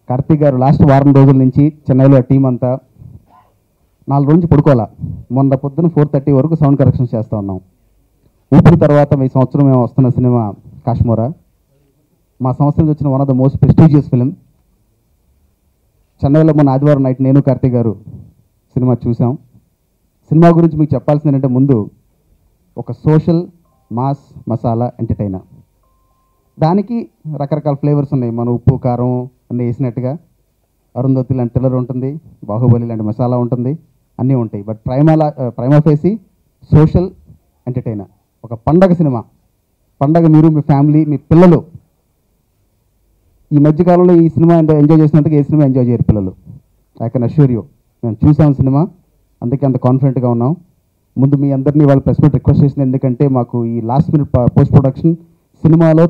కార్తీక్ గారు లాస్ట్ వారం రోజుల నుంచి చెన్నైలో టీం అంతా 4 రోజుల నుంచి పడుకోవాలా. మొన్న పొద్దున 4:30 వరకు సౌండ్ కరెక్షన్స్ చేస్తూ ఉన్నాం. ఊపిరి తర్వాత ఈ సంవత్సరం మేము వస్తున్న సినిమా కాశ్మోరా. మా సంవత్సరం నుంచి వచ్చిన one of the most prestigious film. చెన్నైలో మొన్న ఆదివారం నైట్ నేను కార్తీక్ గారు సినిమా చూసాం. సినిమా గురించి మీకు చెప్పాల్సింది ఏంటంటే, ముందు ఒక సోషల్ మాస్ మసాలా ఎంటర్టైనర్. దానికి రకరకాల ఫ్లేవర్స్ ఉన్నాయి. మన ఉప్పు కారం అన్నీ వేసినట్టుగా అరుంధతి లాంటి థ్రిల్లర్ ఉంటుంది, బాహుబలి లాంటి మసాలా ఉంటుంది, అన్నీ ఉంటాయి. But prima facie social entertainer, ఒక పండగ సినిమా. పండగ మీరు, మీ ఫ్యామిలీ, మీ పిల్లలు ఈ మధ్యకాలంలో ఈ సినిమా ఎంజాయ్ చేసినందుకు ఏ సినిమా ఎంజాయ్ చేయరు పిల్లలు. I can assure you. మేము చూసాం సినిమా, అందుకే అంత కాన్ఫిడెంట్గా ఉన్నాం. ముందు మీ అందరినీ వాళ్ళు ప్రెస్ మీట్ రిక్వెస్ట్ చేసింది ఎందుకంటే, మాకు ఈ లాస్ట్ మినిట్ పోస్ట్ ప్రొడక్షన్ సినిమాలో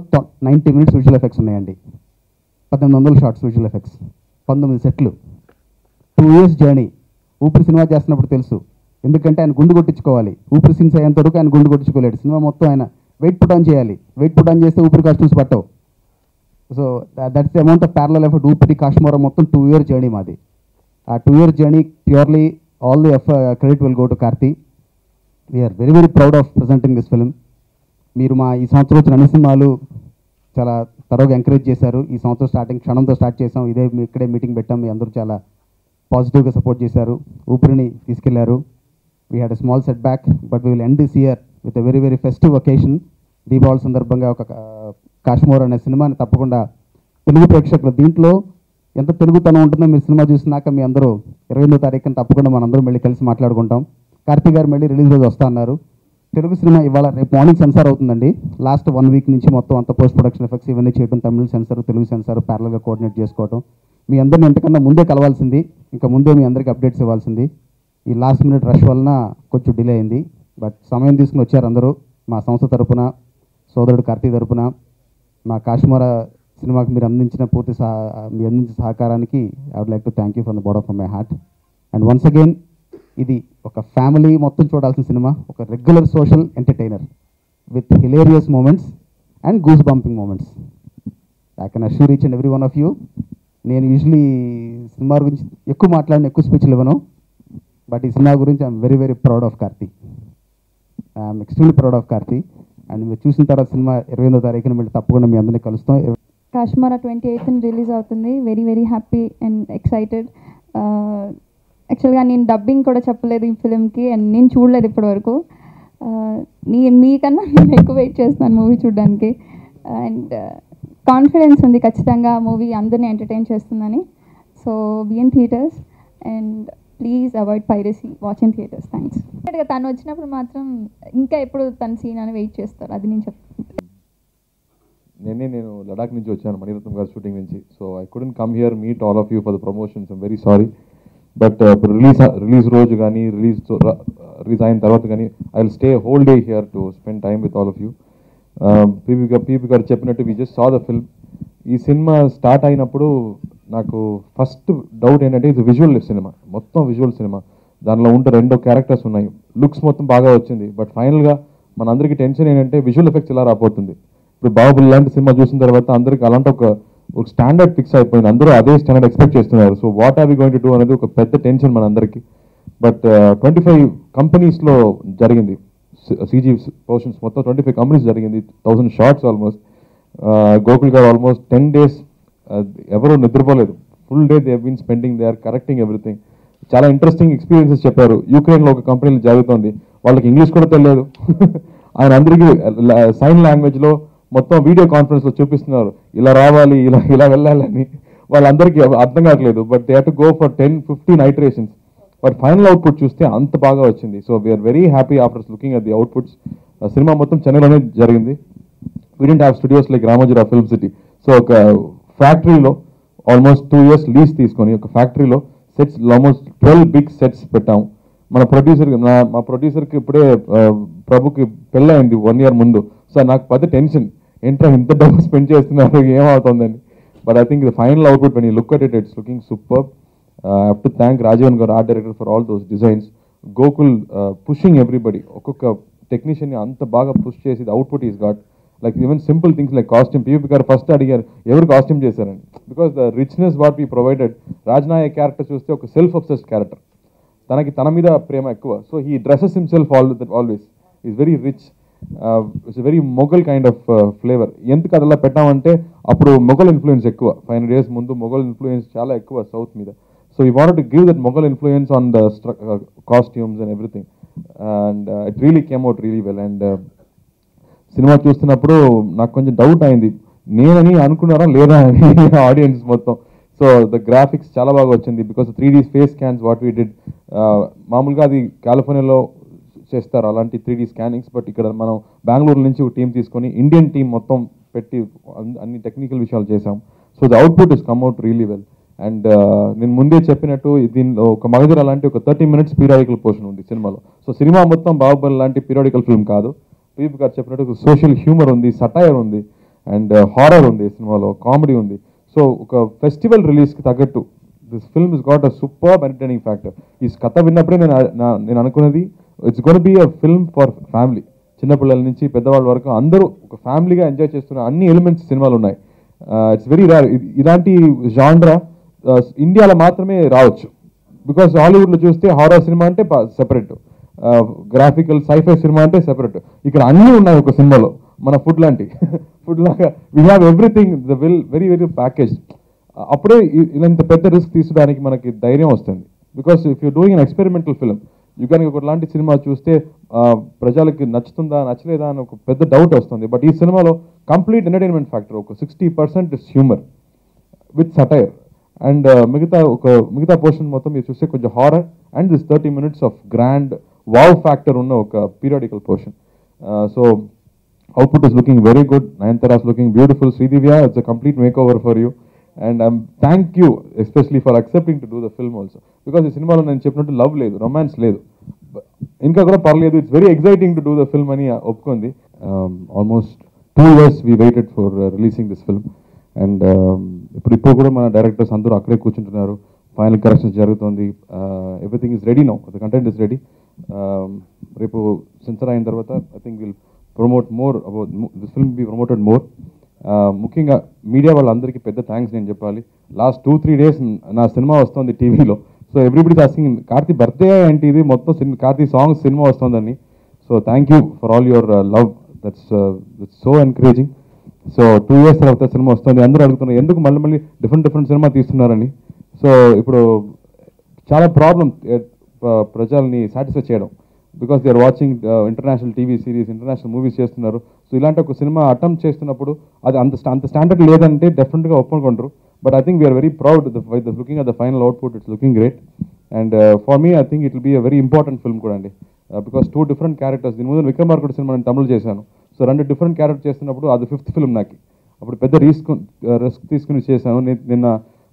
90 minutes విజువల్ ఎఫెక్ట్స్ ఉన్నాయండి. 1800 షార్ట్స్ విజువల్ ఎఫెక్ట్స్, 19 సెట్లు, 2 years జర్నీ. ఊపిరి సినిమా చేస్తున్నప్పుడు తెలుసు, ఎందుకంటే ఆయన గుండు కొట్టించుకోవాలి. ఊపిరి సీన్స్ అయ్యేంత వరకు ఆయన గుండు కొట్టించుకోలేడు. సినిమా మొత్తం ఆయన వెయిట్ పుట్ ఆన్ చేయాలి. వెయిట్ పుట్ ఆన్ చేస్తే ఊపిరి కాస్ట్యూమ్స్ పట్టవు. So that's the amount of parallel effort. ఊపిరి కాశ్మోరా మొత్తం 2 year జర్నీ మాది. ఆ 2 year journey purely all the credit will go to Karthi. We're very very proud of presenting this film. మీరు మా ఈ సంవత్సరం వచ్చిన అన్ని సినిమాలు చాలా తరోగా ఎంకరేజ్ చేశారు. ఈ సంవత్సరం స్టార్టింగ్ క్షణంతో స్టార్ట్ చేసాం. ఇక్కడే మీటింగ్ పెట్టాం. మీ అందరూ చాలా పాజిటివ్గా సపోర్ట్ చేశారు. ఊపిరిని తీసుకెళ్లారు. We had a small setback, but we will end this year with a very very festive occasion. Deepavali సందర్భంగా ఒక కాశ్మోర్ అనే సినిమాని తప్పకుండా తెలుగు ప్రేక్షకులు, దీంట్లో ఎంత తెలుగుతనం ఉంటుందో మీరు సినిమా చూసినాక మీ అందరూ 28వ తారీఖున తప్పకుండా మనందరం మళ్ళీ కలిసి మాట్లాడుకుంటాం. కార్తీక్ గారు మళ్ళీ రిలీజ్ రోజు వస్తా అన్నారు. తెలుగు సినిమా ఇవాళ రేపు మార్నింగ్ సెన్సార్ అవుతుందండి. లాస్ట్ 1 week నుంచి మొత్తం అంత పోస్ట్ ప్రొడక్షన్ ఎఫెక్ట్స్ ఇవన్నీ చేయడం, తమిళ సెన్సార్ తెలుగు సెన్సార్ ప్యారల్గా కోఆర్డినేట్ చేసుకోవడం. మీ అందరిని ఎంతకన్నా ముందే కలవాల్సింది, ఇంకా ముందే మీ అందరికీ అప్డేట్స్ ఇవ్వాల్సింది. ఈ లాస్ట్ మినిట్ రష్ వలన కొంచెం డిలే అయింది. బట్ సమయం తీసుకుని వచ్చారు అందరూ. మా సంస్థ తరపున, సోదరుడు కార్తీక్ తరపున, మా కాశ్మోరా సినిమాకి మీరు అందించిన సహకారానికి I would like to thank you from the bottom of my heart. And once again, ఇది ఒక ఫ్యామిలీ మొత్తం చూడాల్సిన సినిమా, ఒక regular social entertainer with hilarious moments and goose bumping moments. I can assure each and every one of you. నేను usually cinema గురించి ఎక్కువ మాట్లాడిన, ఎక్కువ స్పీచ్లు ఇవ్వను. బట్ ఈ సినిమా గురించి I'm very very proud of Karthi. I'm extremely proud of Karthi. And మీరు చూసిన తర్వాత సినిమా 28వ తారీఖున మళ్ళీ తప్పకుండా మీ అందరినీ కలుస్తాం. కాశ్మోరా 28th రిలీజ్ అవుతుంది. Very very happy and excited. యాక్చువల్గా నేను డబ్బింగ్ కూడా చెప్పలేదు ఈ ఫిలింకి, అండ్ నేను చూడలేదు ఇప్పటివరకు. మీకన్నా నేను ఎక్కువ వెయిట్ చేస్తున్నాను మూవీ చూడడానికి. అండ్ కాన్ఫిడెన్స్ ఉంది ఖచ్చితంగా మూవీ అందరినీ ఎంటర్టైన్ చేస్తుందని. So be in theatres and please avoid piracy, watch in theatres. Thanks. తను వచ్చినప్పుడు మాత్రం ఇంకా ఎప్పుడు తన సీన్ అని వెయిట్ చేస్తారు, అది నేను చెప్తాను. నేను లడాక్ నుంచి వచ్చాను, మణిరత్నం గారి షూటింగ్ నుంచి. So I couldn't come here meet all of you for the promotions. I'm very sorry. But release రోజు కానీ రిలీజ్ అయిన తర్వాత కానీ I will stay whole day here to spend time with all of you. PP గారు చెప్పినట్టు we just saw the film. ఈ సినిమా start అయినప్పుడు నాకు ఫస్ట్ డౌట్ ఏంటంటే, ఇది విజువల్ సినిమా, మొత్తం విజువల్ సినిమా. దానిలో ఉంటే 2 characters ఉన్నాయి. లుక్స్ మొత్తం బాగా వచ్చింది. బట్ ఫైనల్గా మనందరికీ టెన్షన్ ఏంటంటే, విజువల్ ఎఫెక్ట్స్ ఇలా రాబోతుంది. ఇప్పుడు బాహుబలి లాంటి సినిమా చూసిన తర్వాత అందరికి అలాంటి ఒక స్టాండర్డ్ ఫిక్స్ అయిపోయింది. అందరూ అదే స్టాండర్డ్ ఎక్స్పెక్ట్ చేస్తున్నారు. So what are we going to do అనేది ఒక పెద్ద టెన్షన్ మనందరికీ. బట్ 25 కంపెనీస్లో జరిగింది. CG పోర్షన్స్ మొత్తం 25 కంపెనీస్ జరిగింది. 1000 షార్ట్స్ ఆల్మోస్ట్. గోకుల్ గారు ఆల్మోస్ట్ 10 days ఎవరు నిద్రపోలేదు. Full day they been spending, they are correcting everything. చాలా ఇంట్రెస్టింగ్ ఎక్స్పీరియన్సెస్ చెప్పారు. యూక్రెయిన్లో ఒక కంపెనీలో జరుగుతుంది, వాళ్ళకి ఇంగ్లీష్ కూడా తెలియదు. ఆయన అందరికీ సైన్ లాంగ్వేజ్లో మొత్తం వీడియో కాన్ఫరెన్స్లో చూపిస్తున్నారు, ఇలా రావాలి, ఇలా వెళ్ళాలని. వాళ్ళందరికీ అర్థం కావట్లేదు. But they have to go for 10-15 iterations. But final output చూస్తే అంత బాగా వచ్చింది. So we're very happy after looking at the outputs. సినిమా మొత్తం చెన్నైలోనే జరిగింది. We don't have studios like Ramojirao Film City. So ఒక ఫ్యాక్టరీలో ఆల్మోస్ట్ 2 years లీజ్ తీసుకొని ఒక ఫ్యాక్టరీలో సెట్స్ ఆల్మోస్ట్ 12 big sets పెట్టాము. మా ప్రొడ్యూసర్కి ఇప్పుడే ప్రభుకి పెళ్ళయింది 1 year ముందు. సో నాకు పెద్ద టెన్షన్, ఏంటో ఇంత డబ్బు స్పెండ్ చేస్తున్నారు, ఏమవుతుందని. But I think the final output when you look at it's looking super. I have to thank Rajavan garu, art director, for all those designs. Gokul pushing everybody. ఒక్కొక్క టెక్నీషియన్ని అంత బాగా పుష్ చేసి the output is got. Like even simple things like costume. PVP గారు first అడిగారు ఎవరు costume చేశారని, because the richness what we provided. Rajnayak character చూస్తే ఒక సెల్ఫ్ అబ్సెస్డ్ క్యారెక్టర్, తనకి తన మీద ప్రేమ ఎక్కువ. So he dresses himself always, is very rich. It's very Mughal kind of flavour. ఎందుకు అదలా పెట్టామంటే అప్పుడు మొఘల్ ఇన్ఫ్లుయెన్స్ ఎక్కువ, 500 years ముందు మొఘల్ ఇన్ఫ్లుయెన్స్ చాలా ఎక్కువ సౌత్ మీద. So you wanted to give that Mughal influence on the costumes and everything, and it really came out really well. And cinema చూస్తున్నప్పుడు నాకు కొంచెం డౌట్ అయింది, నేనని అనుకున్నారా లేదా అని ఆడియన్స్ మొత్తం. సో ద గ్రాఫిక్స్ చాలా బాగా వచ్చింది, because 3D face scans what we did. మామూలుగా అది కాలిఫోర్నియాలో చేస్తారు అలాంటి 3D స్కానింగ్స్, బట్ ఇక్కడ మనం బెంగళూరు నుంచి ఒక టీం తీసుకొని ఇండియన్ టీం మొత్తం పెట్టి అన్ని టెక్నికల్ విషయాలు చేసాం. So the output is come out really well. And నేను ముందే చెప్పినట్టు దీనిలో ఒక మగధీర లాంటి ఒక 30 minutes పీరియాడికల్ పోర్షన్ ఉంది సినిమాలో. సో సినిమా మొత్తం బాహుబలి లాంటి పీరియాడికల్ ఫిల్మ్ కాదు. పీవీపీ గారు చెప్పినట్టు సోషల్ హ్యూమర్ ఉంది, సటైర్ ఉంది, అండ్ హారర్ ఉంది సినిమాలో, కామెడీ ఉంది. సో ఒక ఫెస్టివల్ రిలీజ్కి తగ్గట్టు this film is got a super entertaining factor. ఈ కథ విన్నప్పుడే నేను అనుకున్నది it's gonna be a film for family. చిన్నపిల్లల నుంచి పెద్దవాళ్ళ వరకు అందరూ ఒక ఫ్యామిలీగా ఎంజాయ్ చేస్తున్న అన్ని ఎలిమెంట్స్ సినిమాలు ఉన్నాయి. It's very rare. ఇలాంటి జాన్రా ఇండియాలో మాత్రమే రావచ్చు, బికాస్ హాలీవుడ్లో చూస్తే హారర్ సినిమా అంటే సెపరేట్, గ్రాఫికల్ సైఫై సినిమా అంటే సెపరేట్. ఇక్కడ అన్నీ ఉన్నాయి ఒక సినిమాలో. మన ఫుడ్ లాంటి ఫుడ్ లాగా we have everything, the very very package. అప్పుడే ఇలాంటి పెద్ద రిస్క్ తీసుకోవడానికి మనకి ధైర్యం వస్తుంది. Because if you doing an experimental film, you కానీ ఒకలాంటి సినిమా చూస్తే ప్రజలకి నచ్చుతుందా నచ్చలేదా అని ఒక పెద్ద డౌట్ వస్తుంది. బట్ ఈ సినిమాలో కంప్లీట్ ఎంటర్టైన్మెంట్ ఫ్యాక్టర్, ఒక 60% is humour with satire, and మిగతా పోర్షన్ మొత్తం మీరు చూస్తే కొంచెం horror, and this 30 minutes of grand wow factor ఉన్న ఒక periodical portion. So output is looking very good. Nayanthara is looking beautiful. Sridivya, it's a complete makeover for you. And thank you especially for accepting to do the film also. Because ఈ సినిమాలో నేను చెప్పినట్టు love లేదు, romance లేదు, ఇంకా కూడా పర్లేదు, it's very exciting to do the film అని ఒప్పుకుంది. Almost 2 years we waited for releasing this film. And ఇప్పుడు కూడా మన డైరెక్టర్స్ అందరూ అక్కడే కూర్చుంటున్నారు, ఫైనల్ కరెక్షన్స్ జరుగుతుంది, everything is ready now, the content is ready. రేపు సెన్సర్ అయిన తర్వాత I think will promote more about this film, B promoted more. ముఖ్యంగా మీడియా వాళ్ళందరికీ పెద్ద థ్యాంక్స్ నేను చెప్పాలి. లాస్ట్ 2-3 days నా సినిమా వస్తుంది టీవీలో. So everybody asking Karthi birthday ఏంటి, ఇది మొత్తం కార్తీ సాంగ్స్ సినిమా వస్తుందని. So thank you for all your love, that's so encouraging. So 2 years తర్వాత సినిమా వస్తుంది. అందరూ అడుగుతున్నారు ఎందుకు మళ్ళీ డిఫరెంట్ సినిమా తీస్తున్నారని. సో ఇప్పుడు చాలా ప్రాబ్లం ప్రజల్ని సాటిస్ఫై చేయడం, because they are watching international TV series, international movies చేస్తున్నారు. సో ఇలాంటి ఒక సినిమా అటెంప్ట్ చేస్తున్నప్పుడు అది అంత స్టాండర్డ్ లేదంటే డెఫినెట్గా ఒప్పుకుంటారు. But I think we're very proud looking at the final output, it's looking great. And for me I think it will be a very important film కూడా అండి, బికాస్ 2 different క్యారెక్టర్స్. దీని ముందు విక్రమార్కుడు సినిమా నేను తమిళ్ చేశాను. So 2 different character చేస్తున్నప్పుడు అది 5th film నాకు. అప్పుడు పెద్ద రిస్క్ తీసుకుని చేశాను. నిన్న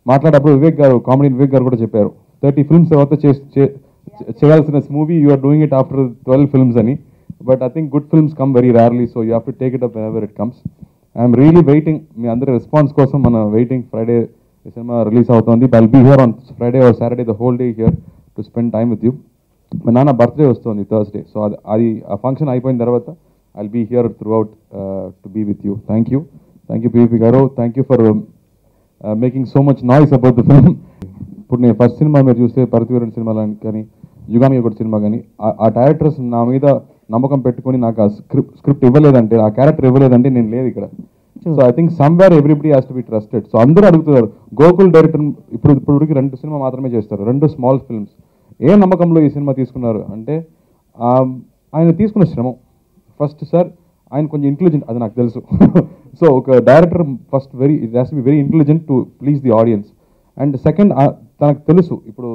మాట్లాడేటప్పుడు కామెడీ వివేక్ గారు కూడా చెప్పారు 30 films తర్వాత చేయాల్సిన movie you are doing it after 12 films అని. But I think good films come very rarely, so you have to take it up ever it comes. I'm really waiting, మీ అందరి రెస్పాన్స్ కోసం మన వెయిటింగ్. ఫ్రైడే ఈ సినిమా release అవుతుంది. I will be here on Friday or Saturday the whole day here to spend time with you. మా నాన్న birthday వస్తుంది థర్స్డే, సో అది ఆ ఫంక్షన్ అయిపోయిన తర్వాత I will be here throughout to be with you. Thank you PVP గారు, thank you for making so much noise about the film. ఇప్పుడు నేను ఫస్ట్ సినిమా మీరు చూస్తే పరతివీరుని సినిమా కానీ యుగానికి ఒకటి సినిమా కానీ ఆ డైరెక్టర్స్ నా మీద నమ్మకం పెట్టుకొని నాకు ఆ స్క్రిప్ట్ ఇవ్వలేదంటే, ఆ క్యారెక్టర్ ఇవ్వలేదంటే నేను లేదు ఇక్కడ. So I think somewhere everybody has to be trusted. So అందరూ అడుగుతున్నారు గోకుల్ డైరెక్టర్ ఇప్పుడు 2 సినిమా మాత్రమే చేస్తారు, 2 small films. ఏ నమ్మకంలో ఈ సినిమా తీసుకున్నారు అంటే ఆయన తీసుకున్న శ్రమం. ఫస్ట్ సార్ ఆయన కొంచెం ఇంటెలిజెంట్, అది నాకు తెలుసు. సో ఒక director first it has to be very intelligent to please the audience. And second తనకు తెలుసు ఇప్పుడు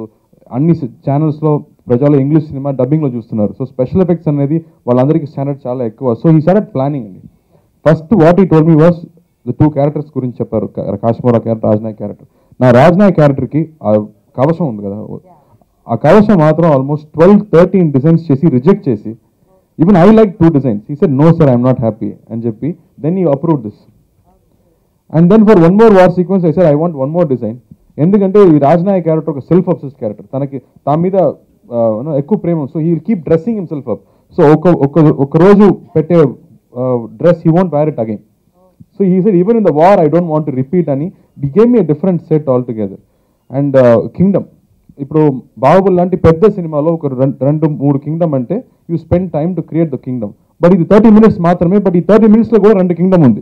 అన్ని ఛానల్స్లో ప్రజలు ఇంగ్లీష్ సినిమా డబ్బింగ్లో చూస్తున్నారు. సో స్పెషల్ ఎఫెక్ట్స్ అనేది వాళ్ళందరికీ స్టాండర్డ్ చాలా ఎక్కువ. సో ఈ స్టార్టెడ్ ప్లానింగ్ అండి. ఫస్ట్ వాట్ ఈ told me was the 2 characters గురించి చెప్పారు, కాశ్మీరా క్యారెక్టర్, రాజ్నాయక్ క్యారెక్టర్. నా రాజ్నాయక్ క్యారెక్టర్కి ఆ కవచం ఉంది కదా, ఆ కవచం మాత్రం ఆల్మోస్ట్ 12-13 డిజైన్స్ చేసి రిజెక్ట్ చేసి, even I like 2 designs. He said, no sir, I'm not happy అని చెప్పి then he approved this. And then for one more war sequence I said I want one more design. ఎందుకంటే ఈ Rajnayak character ఒక self obsessed character, తనకి తన మీద ఎక్కువ ప్రేమ. So he will keep dressing himself up. So ఒక రోజు పెట్టే dress, he won't wear it again. So he said, even in the war, I don't want to repeat, and he gave me a different set altogether. And Kingdom. ఇప్పుడు బాహుబలి లాంటి పెద్ద సినిమాలో ఒక 2-3 Kingdom అంటే you spend time to create the Kingdom. But ఇది 30 minutes మాత్రమే, but ఈ 30 minutes లో కూడా 2 కింగ్డమ్ ఉంది.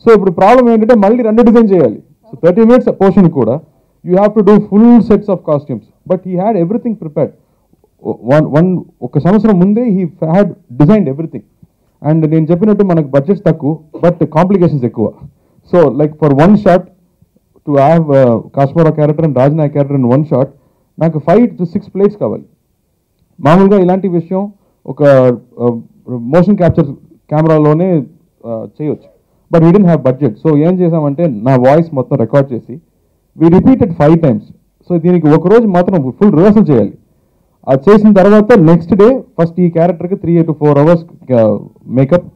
సో ఇప్పుడు ప్రాబ్లం ఏంటంటే మళ్ళీ 2 డిజైన్ చేయాలి. సో 30 minutes పోర్షన్ కూడా you have to do full sets of costumes. But he had everything prepared. ఒక సంవత్సరం ముందే he had designed everything. And నేను చెప్పినట్టు మనకు బడ్జెట్స్ తక్కువ, బట్ కాంప్లికేషన్స్ ఎక్కువ. So like for 1 shot to have Kashmira character and Rajnayak character in 1 shot, నాకు 5 to 6 plates కావాలి. మామూలుగా ఇలాంటి విషయం ఒక మోషన్ క్యాప్చర్ కెమెరాలోనే చేయొచ్చు, but we don't have budget. So ఏం చేసామంటే నా వాయిస్ మొత్తం రికార్డ్ చేసి వీ రిపీటెడ్ 5 times. సో దీనికి ఒకరోజు మాత్రం ఫుల్ రిహర్సల్ చేయాలి. అది చేసిన తర్వాత నెక్స్ట్ డే ఫస్ట్ ఈ క్యారెక్టర్కి 3 to 4 hours మేకప్,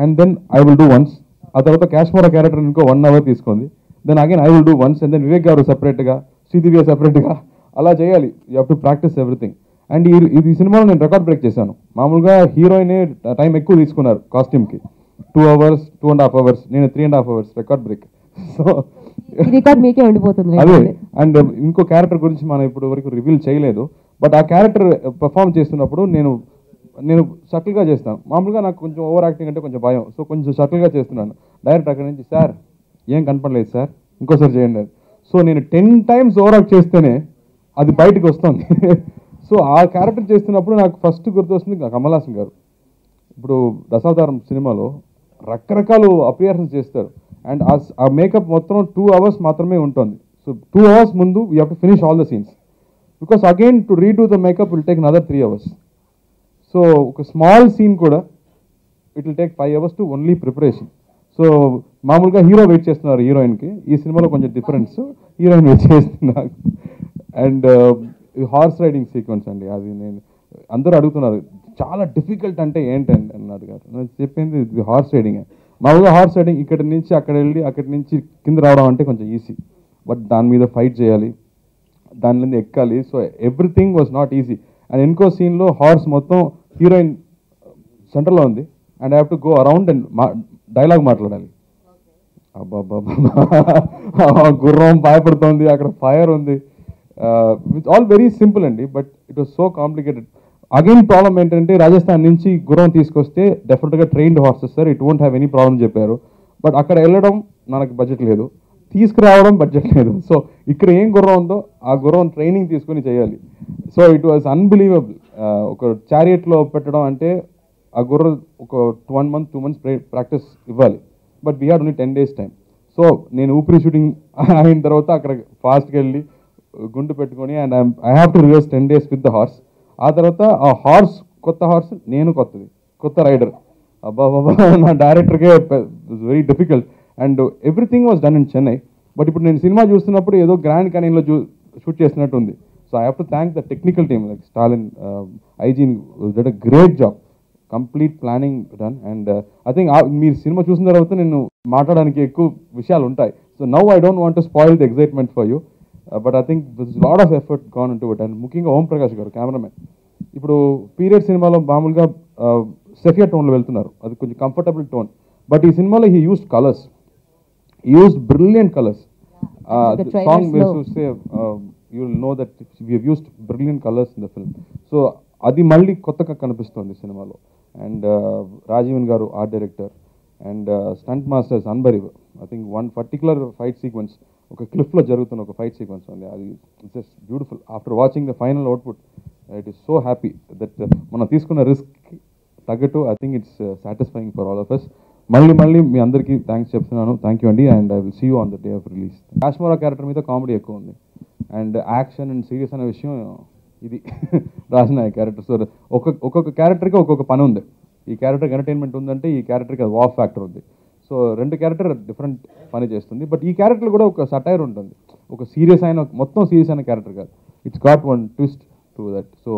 and then I will do once. ఆ తర్వాత కాశ్మీరా క్యారెక్టర్ ఇంకో 1 hour తీసుకుంది. Then again I will do once, and then Vivek గారు సెపరేట్గా, శ్రీదివ్య సెపరేట్గా, అలా చేయాలి. You have to practice everything. And ఈ సినిమాలో నేను రికార్డ్ బ్రేక్ చేశాను. మామూలుగా హీరోయినే టైం ఎక్కువ తీసుకున్నారు కాస్ట్యూమ్కి, 2 hours, 2.5 hours, నేను 3.5 hours record break. So record మీకే ఉండిపోతుంది. అదే. అండ్ ఇంకో క్యారెక్టర్ గురించి మనం ఇప్పుడు వరకు రివీల్ చేయలేదు, బట్ ఆ క్యారెక్టర్ పర్ఫామ్ చేస్తున్నప్పుడు నేను సటిల్గా చేస్తాను. మామూలుగా నాకు కొంచెం ఓవర్ యాక్టింగ్ అంటే కొంచెం భయం. సో కొంచెం సటిల్గా చేస్తున్నాను. డైరెక్ట్ అక్కడి నుంచి, సార్ ఏం కనపడలేదు సార్, ఇంకోసారి చేయండి. సో నేను 10 times ఓవర్ యాక్ట్ చేస్తేనే అది బయటకు వస్తుంది. సో ఆ క్యారెక్టర్ చేస్తున్నప్పుడు నాకు ఫస్ట్ గుర్తొస్తుంది కమల్ హాసన్ గారు. ఇప్పుడు దశావతారం సినిమాలో రకరకాల అపియరెన్స్ చేస్తారు, అండ్ ఆ మేకప్ మొత్తం 2 hours మాత్రమే ఉంటుంది. సో 2 hours ముందు you have to finish all the scenes, because again to redo the makeup will take another 3 hours. So ఒక స్మాల్ సీన్ కూడా it will take 5 hours to only preparation. So మామూలుగా hero wait చేస్తున్నారు హీరోయిన్కి, ఈ సినిమాలో కొంచెం difference, heroine wait చేస్తున్నారు. And horse riding sequence అండి, అది నేను అందరూ అడుగుతున్నారు చాలా డిఫికల్ట్ అంటే ఏంటండి అని అడిగారు. నేను చెప్పింది ఇది హార్స్ రైడింగ్. మామూలుగా హార్స్ రైడింగ్ ఇక్కడి నుంచి అక్కడ వెళ్ళి అక్కడి నుంచి కింద రావడం అంటే కొంచెం ఈజీ, బట్ దాని మీద ఫైట్ చేయాలి, దాని మీద ఎక్కాలి. So everything was not easy. And ఇంకో సీన్లో హార్స్ మొత్తం హీరోయిన్ సెంటర్లో ఉంది, and I have to go around and dialogue మాట్లాడాలి. అబ్బాబ్బా, గుర్రం భయపడుతోంది, అక్కడ ఫైర్ ఉంది. ఇట్స్ ఆల్ వెరీ సింపుల్ అండి, but it was so complicated. Again problem ఏంటంటే రాజస్థాన్ నుంచి గుర్రం తీసుకొస్తే డెఫినెట్గా trained horses sir, it won't have any problem చెప్పారు. బట్ అక్కడ వెళ్ళడం మనకు బడ్జెట్ లేదు, తీసుకురావడం బడ్జెట్ లేదు. సో ఇక్కడ ఏం గుర్రం ఉందో ఆ గుర్రం ట్రైనింగ్ తీసుకొని చేయాలి. So it was unbelievable. ఒక చారియట్లో పెట్టడం అంటే ఆ గుర్రం ఒక 1 month 2 months ప్రాక్టీస్ ఇవ్వాలి, but we had only 10 days time. So నేను ఊపిరి షూటింగ్ అయిన తర్వాత అక్కడ ఫాస్ట్గా వెళ్ళి గుండు పెట్టుకొని, and I have to reverse 10 days with the horse. ఆ తర్వాత ఆ హార్స్ కొత్త హార్స్, నేను కొత్త రైడర్. అబ్బా నా డైరెక్టర్కే very difficult. And everything was done in Chennai. But ఇప్పుడు నేను సినిమా చూస్తున్నప్పుడు ఏదో గ్రాండ్ క్యానియన్లో షూట్ చేసినట్టు ఉంది. So I have to thank the technical team like Stalin, Eugene did a great job, complete planning done. And I think మీరు సినిమా చూసిన తర్వాత నేను మాట్లాడడానికి ఎక్కువ విషయాలు ఉంటాయి. So now I don't want to spoil the excitement for you, but I think this lot of effort gone into it. And ముఖ్యంగా ఓం ప్రకాష్ గారు కెమెరామెన్, ఇప్పుడు పీరియడ్ సినిమాలో మామూలుగా సెఫియా టోన్లో వెళ్తున్నారు, అది కొంచెం కంఫర్టబుల్ టోన్. బట్ ఈ సినిమాలో he used colours, used brilliant colours. Song మీరు చూస్తే you will know that we have used brilliant colours in the film. So అది మళ్ళీ కొత్తగా కనిపిస్తుంది సినిమాలో. అండ్ రాజీవన్ గారు art director, and stunt masters Anbariv. I think one particular fight sequence, ఒక క్లిఫ్లో జరుగుతున్న ఒక ఫైట్ సీక్వెన్స్ ఉంది, అది it's just beautiful. After watching the final output it is so happy that మనం తీసుకున్న రిస్క్ తగ్గట్టు I think it's satisfying for all of us. మళ్ళీ మీ అందరికీ థ్యాంక్స్ చెప్తున్నాను. థ్యాంక్ యూ అండి, and I will see you on the day of release. Kashmira character మీద comedy ఎక్కువ ఉంది, అండ్ యాక్షన్ అండ్ సీరియస్ అనే విషయం ఇది రాసిన క్యారెక్టర్. సో ఒక్కొక్క క్యారెక్టర్కి ఒక్కొక్క పని ఉంది. ఈ క్యారెక్టర్కి ఎంటర్టైన్మెంట్ ఉందంటే ఈ క్యారెక్టర్కి అది వాఫ్ ఫ్యాక్టర్ ఉంది. సో 2 క్యారెక్టర్ డిఫరెంట్ పని చేస్తుంది, బట్ ఈ క్యారెక్టర్ కూడా ఒక సటైర్ ఉంటుంది, ఒక సీరియస్ అయిన మొత్తం సీరియస్ అయిన క్యారెక్టర్ కాదు. It's got one twist to that. So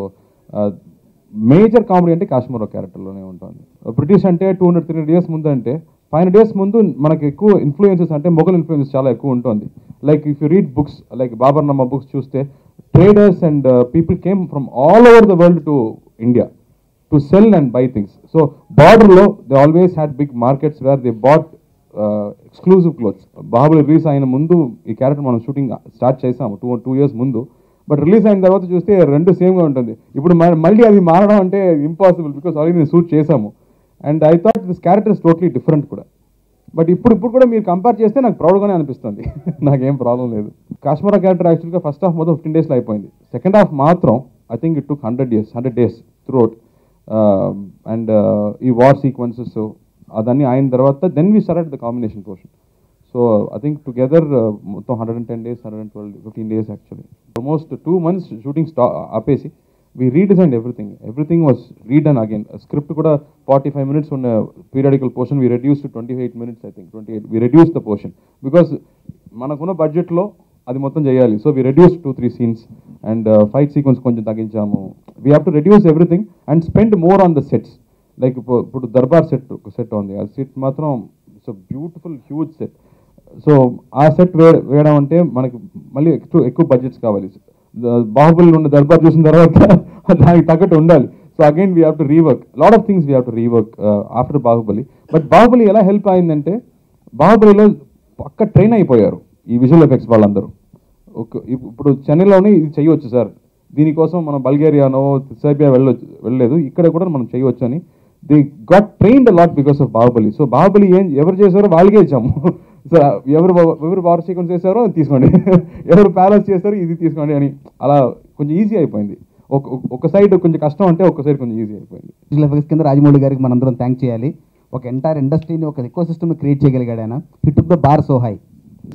major comedy అంటే కాశ్మీరా క్యారెక్టర్లోనే ఉంటుంది. బ్రిటిష్ అంటే 200-300 years ముందు అంటే 500 years ముందు మనకి ఎక్కువ ఇన్ఫ్లుయెన్సెస్ అంటే మొఘల్ ఇన్ఫ్లుయెన్స్ చాలా ఎక్కువ ఉంటుంది. Like if you read books like Baburnama books చూస్తే traders and people came from all over the world to India to sell and buy things. So borderlo they always had big markets where they bought exclusive clothes. Baahubali release అయిన ముందు ఈ character మనం shooting start చేసాము 2 years ముందు. But release అయిన తర్వాత చూస్తే రెండు సేమ్గా ఉంటుంది. ఇప్పుడు మళ్ళీ అది మారడం అంటే ఇంపాసిబుల్, బికాస్ ఆల్రెడీ నేను షూట్ చేసాము. And I thought this character is totally different కూడా. బట్ ఇప్పుడు కూడా మీరు కంపేర్ చేస్తే నాకు ప్రౌడ్గానే అనిపిస్తుంది. నాకేం ప్రాబ్లం లేదు. కాశ్మీరా క్యారెక్టర్ యాక్చువల్గా ఫస్ట్ హాఫ్ మొత్తం 15 daysలో అయిపోయింది. సెకండ్ హాఫ్ మాత్రం I think it took 100 days throughout. And ఈ వార్ సీక్వెన్సెస్ అదన్నీ అయిన తర్వాత then we started the combination portion. So I think together మొత్తం 110 days, 112, 15 days actually. Almost 2 months shooting ఆపేసి we redesigned everything. Everything was redone again. A script kuda 45 minutes on a periodical portion we reduced to 28 minutes, I think 28. We reduced the portion because manakuna budget lo adi mottham cheyali. So we reduced 2-3 scenes and fight sequence koncham taginchamu. We have to reduce everything and spend more on the sets. Like ఇప్పుడు Darbar set ఉంది. ఆ set మాత్రం it's a beautiful huge set. So ఆ set వేయడం అంటే మనకి మళ్ళీ ఎక్కువ బడ్జెట్స్ కావాలి. బాహుబలి ఉన్న దర్బార్ చూసిన తర్వాత దానికి తగ్గట్టు ఉండాలి. So again we have to rework lot of things. We have to rework after Baahubali. But Baahubali ఎలా హెల్ప్ అయిందంటే బాహుబలిలో పక్క ట్రైన్ అయిపోయారు ఈ విజువల్ ఎఫెక్ట్స్ వాళ్ళందరూ. ఇప్పుడు చెన్నైలోనే ఇది చేయవచ్చు సార్, దీనికోసం మనం బల్గేరియానో సెర్బియా వెళ్ళలేదు, ఇక్కడ కూడా మనం చేయవచ్చు అని they got trained lot because of Baahubali. So Baahubali ఎవరు చేశారో వాళ్ళకే ఇచ్చాము. సో ఎవరు వార్ సీక్వెన్స్ చేశారో అది తీసుకోండి, ఎవరు ప్యాలెస్ చేశారో ఇది తీసుకోండి అని అలా కొంచెం ఈజీ అయిపోయింది. ఒక సైడ్ కొంచెం కష్టం అంటే ఒక సైడ్ కొంచెం ఈజీ అయిపోయింది. విజువల్ ఎఫెక్ట్స్ కింద రాజమౌళి గారికి మనందరం థ్యాంక్ చేయాలి. ఒక ఎంటైర్ ఇండస్ట్రీని ఒక ఎకో సిస్టమ్ని క్రియేట్ చేయగలిగాడు ఆయన. Hit took the bar so high.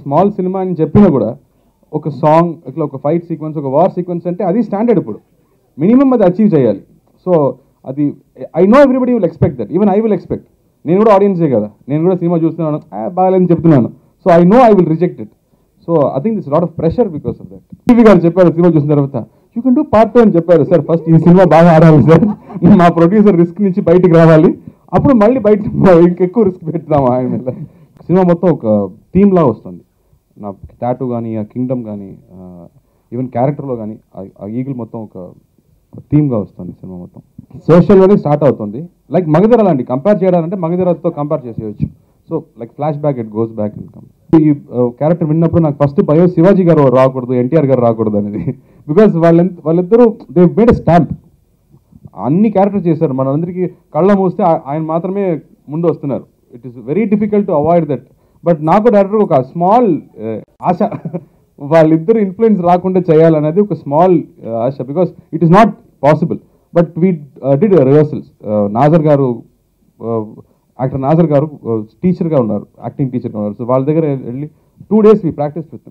Small cinema అని చెప్పినా కూడా ఒక సాంగ్ ఇట్లా ఒక ఫైట్ సీక్వెన్స్, ఒక వార్ సీక్వెన్స్ అంటే అది స్టాండర్డ్. ఇప్పుడు మినిమం అది అచీవ్ చేయాలి. సో అది I know everybody will expect that, even I will expect. నేను కూడా ఆడియన్సే కదా, నేను కూడా సినిమా చూస్తున్నాను, బాగాలేదని చెప్తున్నాను. So I know I will reject it. So I think this lot of pressure because of that. TV గారు చెప్పారు సినిమా చూసిన తర్వాత, యూ కెన్ డూ పార్ట్ 2 అని చెప్పారు. సార్ ఫస్ట్ ఈ సినిమా బాగా ఆడాలి సార్, మా ప్రొడ్యూసర్ రిస్క్ నుంచి బయటికి రావాలి, అప్పుడు మళ్ళీ బయట ఇంకెక్కువ రిస్క్ పెడతాము ఆయన మీద. సినిమా మొత్తం ఒక థీమ్ లాగా వస్తుంది. నా టాటూ కానీ, ఆ కింగ్డమ్ కానీ, ఈవెన్ క్యారెక్టర్లో కానీ ఆ ఈగిల్ మొత్తం ఒక థీమ్గా వస్తుంది సినిమా మొత్తం. సోషల్లోనే స్టార్ట్ అవుతుంది. లైక్ మగధీర లాంటి కంపేర్ చేయాలంటే మగధీరతో కంపేర్ చేసేయచ్చు. So like flash back it goes back in come. ఈ క్యారెక్టర్ విన్నప్పుడు నాకు ఫస్ట్ భయం శివాజీ గారు రాకూడదు, ఎన్టీఆర్ గారు రాకూడదు అనేది. బికాస్ వాళ్ళిద్దరూ దే మేడ్ ఎ స్టాంప్. అన్ని క్యారెక్టర్ చేశారు, మనందరికీ కళ్ళ మూస్తే ఆయన మాత్రమే ముందు వస్తున్నారు. It is very difficult to avoid that. But నాకు డైరెక్టర్ ఒక స్మాల్ ఆశ, వాళ్ళిద్దరు ఇన్ఫ్లుయెన్స్ రాకుండా చేయాలనేది ఒక స్మాల్ ఆశ. Because it is not possible. But we did rehearsals. Nassar గారు, యాక్టర్ నాజర్ గారు టీచర్గా ఉన్నారు, యాక్టింగ్ టీచర్గా ఉన్నారు. సో వాళ్ళ దగ్గర వెళ్ళి 2 days we practice with.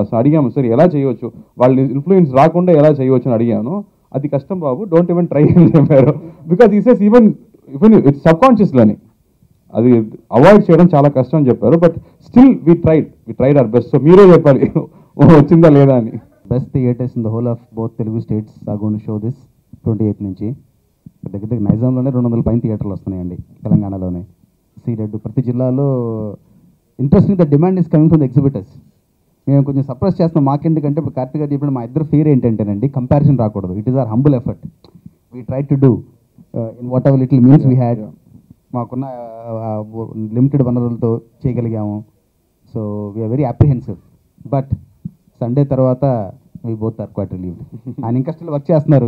So అడిగాము, సార్ ఎలా చేయవచ్చు, వాళ్ళ ఇన్ఫ్లుయెన్స్ రాకుండా ఎలా చేయవచ్చు అని అడిగాను. అది కష్టం బాబు, డోంట్ ఈవెన్ ట్రై అని చెప్పారు. Because he says even it's సబ్ కాన్షియస్లోని అది అవాయిడ్ చేయడం చాలా కష్టం అని చెప్పారు. But still we tried our best. So మీరే చెప్పాలి వచ్చిందా లేదా అని. Best theatres in the whole of both Telugu states are going to show this 28th నుంచి. దగ్గర నైజాంలోనే 200 పైన థియేటర్లు వస్తున్నాయండి, తెలంగాణలోనే. సీడెడ్ ప్రతి జిల్లాలో. Interesting the demand is coming from the exhibitors. మేము కొంచెం సప్రెస్ చేస్తాం. మాకెందుకంటే ఇప్పుడు కార్తీక్ గారు చెప్పిన మా ఇద్దరు ఫేర్ ఏంటంటేనండి, కంపారిజన్ రాకూడదు. It is our humble effort. We try to do in whatever little means we had. మాకున్న లిమిటెడ్ వనరులతో చేయగలిగాము. So we're very apprehensive. But Sunday తర్వాత we both are quite relieved. ఆయన ఇంకా స్టిల్ వర్క్ చేస్తున్నారు.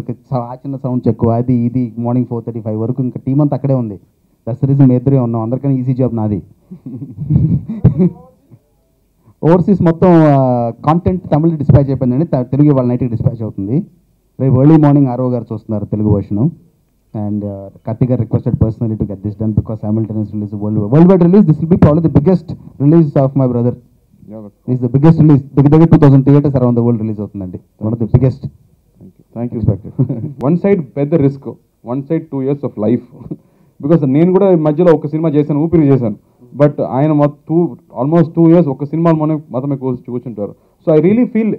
ఆ చిన్న సౌండ్స్ ఎక్కువ, అది ఇది మార్నింగ్ 4:35 వరకు ఇంకా టీం అంతా అక్కడే ఉంది. దట్స్ ద రీజన్ మేము ఇద్దరే ఉన్నాం. అందరికన్నా ఈజీ జాబ్ నాది. ఓవర్సీస్ మొత్తం కాంటెంట్ తమిళ డిస్పాచ్ అయిపోయిందండి, తెలుగు వాళ్ళ నైట్కి డిస్పాచ్ అవుతుంది. రేపు ఎర్లీ మార్నింగ్ ఆర్ఓ గారు చూస్తున్నారు Telugu వర్షను. And Karthik garu requested personally to get this done because simultaneous release, worldwide release. This will be probably the biggest release of my brother. Yeah, this is the biggest release. దగ్గర 2000 theaters around the world release అవుతుందండి. One of the biggest. Thank you Spectre. One side పెద్ద risk, one side 2 years of life. Because నేను కూడా మధ్యలో ఒక cinema చేశాను, ఊపిరి చేశాను. బట్ ఆయన ఆల్మోస్ట్ 2 years ఒక సినిమా మాత్రమే కూర్చుంటారు. So I really feel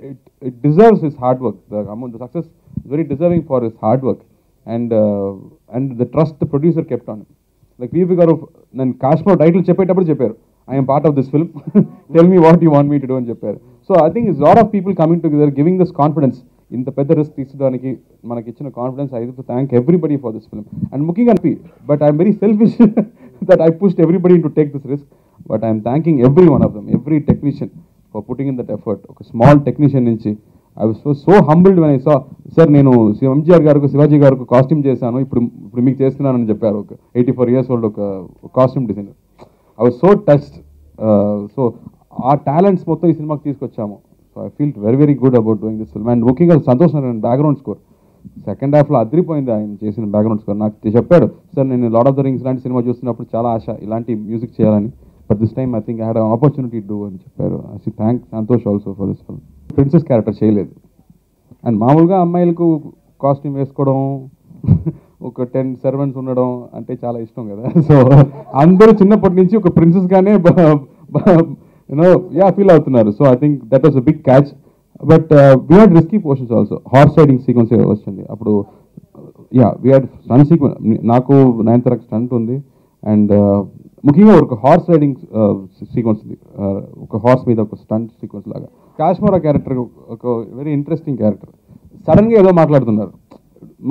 it deserves his hard work. The success is very deserving for his hard work. And the trust the producer kept on him. Like VP garu నేను Kashmir title చెప్పేటప్పుడు చెప్పారు, I am part of this film. Tell me what you want me to do అని చెప్పారు. So I think it's a lot of people coming together, giving this confidence. ఇంత పెద్ద risk తీసుకోవడానికి మనకి ఇచ్చిన confidence I to thank everybody for this film and ముఖ్యంగా but I'm very selfish that I pushed everybody to take this risk but I'm thanking every one of them every technician for putting in that effort ఒక small technician నుంచి I was so humbled when I saw sir నేను MGR గారికి శివాజీ గారికి costume చేశాను ఇప్పుడు మీకు చేస్తున్నానని చెప్పారు ఒక 84 years old ఒక costume designer I was so touched so ఆ టాలెంట్స్ మొత్తం ఈ సినిమాకి తీసుకొచ్చాము so I feel very good about doing this film and ముఖ్యంగా Santosh Narayan background score second హాఫ్లో అదిరిపోయింది ఆయన చేసిన బ్యాక్గ్రౌండ్ స్కోర్ నాకు చెప్పాడు సార్ నేను లార్డ్ ఆఫ్ ద రింగ్స్ లాంటి సినిమా చూస్తున్నప్పుడు చాలా ఆశ ఇలాంటి మ్యూజిక్ చేయాలని but this time I think I had an opportunity do అని చెప్పారు I thank Santosh also for this film princess character చేయలేదు అండ్ మామూలుగా అమ్మాయిలకు కాస్ట్యూమ్ వేసుకోవడం ఒక 10 servants ఉండడం అంటే చాలా ఇష్టం కదా సో అందరూ చిన్నప్పటి నుంచి ఒక ప్రిన్సెస్గానే ఫీల్ అవుతున్నారు so I think that was a big catch but we had risky portions also horse riding sequence వచ్చింది అప్పుడు వీ హ్యాడ్ స్టంట్ సీక్వెన్స్ నాకు 9th స్టంట్ ఉంది అండ్ ముఖ్యంగా ఒక హార్స్ రైడింగ్ సీక్వెన్స్ ఉంది ఒక హార్స్ మీద ఒక స్టంట్ సీక్వెన్స్ లాగా కాశ్మీరా క్యారెక్టర్ ఒక వెరీ ఇంట్రెస్టింగ్ క్యారెక్టర్ సడన్గా ఏదో మాట్లాడుతున్నారు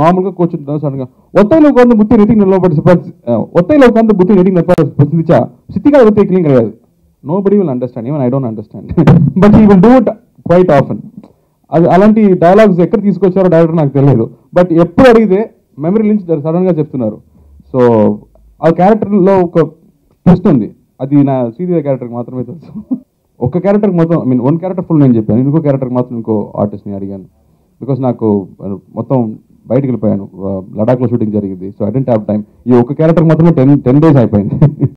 మామూలుగా కూర్చుంటున్నారు సడన్గా ఒత్తైలో కొంత బుద్ధి రేటింగ్ నిలబడి ఒత్తైలో కొంత బుద్ధి రేటింగ్ నిలబడి సిద్ధిగా ఒత్తి క్లీన్ కాదు nobody will understand, even I don't understand. But he will do it quite often. అది అలాంటి డైలాగ్స్ ఎక్కడ తీసుకొచ్చారో డైరెక్టర్ నాకు తెలియదు బట్ ఎప్పుడు అడిగితే మెమరీ నుంచి సడన్గా చెప్తున్నారు సో ఆ క్యారెక్టర్లో ఒక ట్విస్ట్ ఉంది అది నా శ్రీదేవి క్యారెక్టర్కి మాత్రమే తెలుసు ఒక క్యారెక్టర్కి మొత్తం వన్ క్యారెక్టర్ ఫుల్ నేను చెప్పాను ఇంకో క్యారెక్టర్కి మాత్రం ఇంకో ఆర్టిస్ట్ని అడిగాను బికాస్ నాకు మొత్తం బయటికి వెళ్ళిపోయాను లడాఖ్లో షూటింగ్ జరిగింది so I didn't have time ఈ ఒక క్యారెక్టర్ మాత్రమే 10 days అయిపోయింది